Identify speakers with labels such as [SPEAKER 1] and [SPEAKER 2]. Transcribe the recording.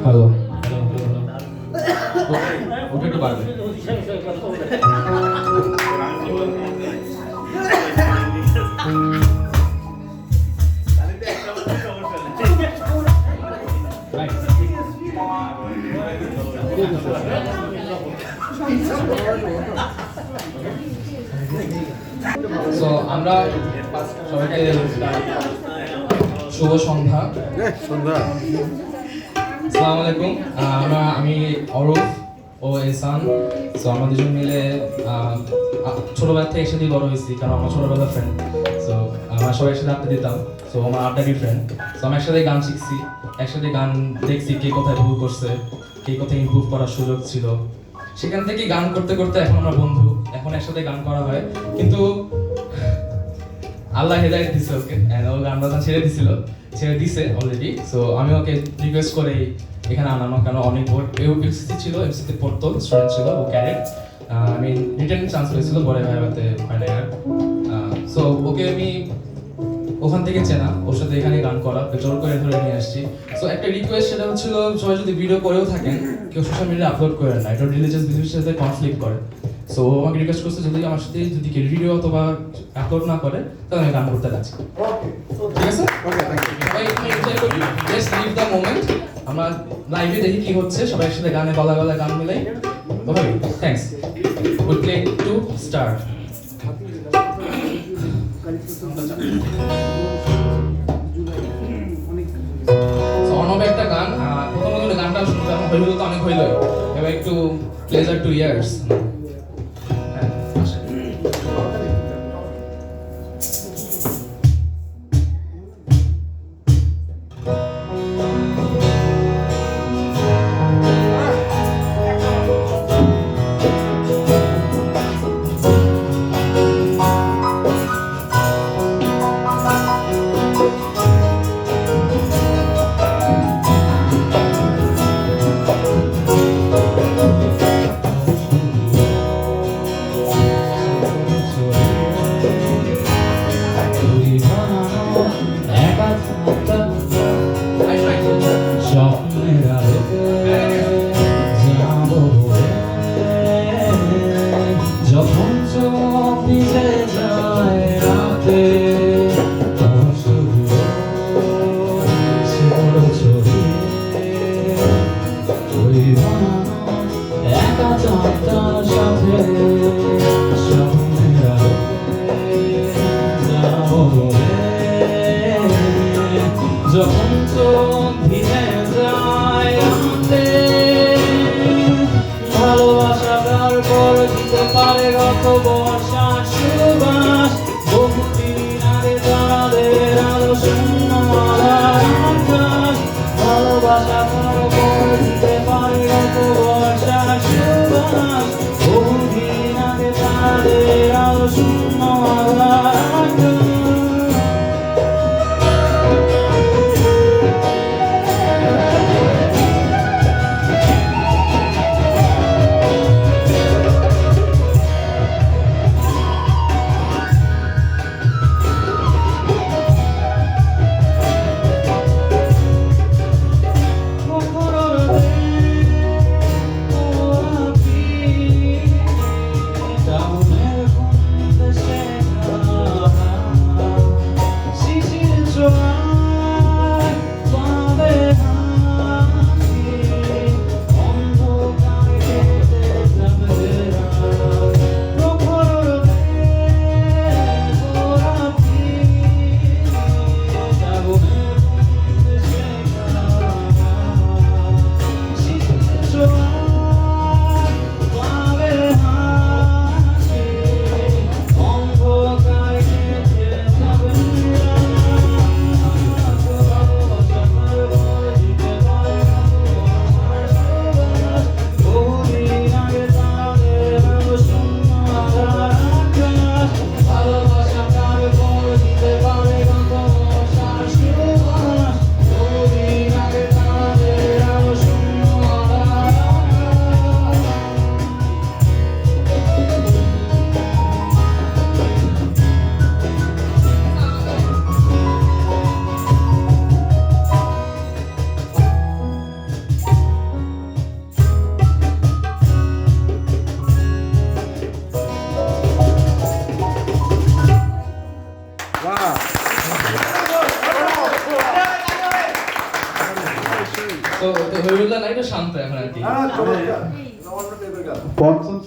[SPEAKER 1] Hello ওটা একটু বাড়বে। সো আমরা সবাইকে শুভ সন্ধ্যা। আসসালামু আলাইকুম। আমি অরূপ ও এহসান। সো আমরা দুজন মিলে ছোটবেলা থেকে একসাথে বড় হয়েছি, কারণ আমরা ছোটবেলার ফ্রেন্ড। সো আমরা সবাই একসাথে আড্ডা দিতাম। সো আমার আড্ডারই ফ্রেন্ড। সো আমরা একসাথে গান শিখছি, একসাথে গান দেখছি, কে কোথায় ভুল করছে, কে কোথায় ইমপ্রুভ করার সুযোগ ছিল। সেখান থেকে গান করতে করতে এখন আমরা বন্ধু, এখন একসাথে গান করা হয়। কিন্তু আল্লাহ হেদায়েত দিছে ওকে, ও গান বাজনা ছেড়ে দিছে অলরেডি। সো আমি ওকে রিকোয়েস্ট করে এখানে আনানো, কারণ অনেক এমসিসি ছিল, এমসিসি পড়তো, স্টুডেন্ট ছিল, ও ক্যাডেট। আমি রিটার্ন চান্স পেয়েছিল পরে ভাইভাতে ফাইনাল ইয়ার। সো ওকে আমি ওখান থেকে চেনা, ওর সাথে এখানে গান করা, জোর করে ধরে নিয়ে আসছি। সো একটা রিকোয়েস্ট, সেটা হচ্ছিল সবাই যদি ভিডিও করেও থাকেন, কেউ সোশ্যাল মিডিয়ায় আপলোড করেন না, এটা রিলিজিয়াস বিলিফের সাথে কনফ্লিক্ট করে। সো আমাকে রিকোয়েস্ট করছে যদি আমার সাথে যদি কেউ ভিডিও অথবা আপলোড না করে তাহলে আমি গান করতে রাজি। ঠিক আছে, সবাই এনজয় করি, জাস্ট লিভ দ্য মোমেন্ট। আমরা লাইভে দেখি কি হচ্ছে, সবাই একসাথে গানে গলা গান মিলাই। Okay, thanks. Will play to star. অনবে একটা গান, প্রথমে গানটা শুনতাম, হইল তো অনেক হইল, এবার একটু প্লেজার টু ইয়ার্স। তো হইবুল্লাহ না একটু শান্ত এখন আর কি।
[SPEAKER 2] পঞ্চম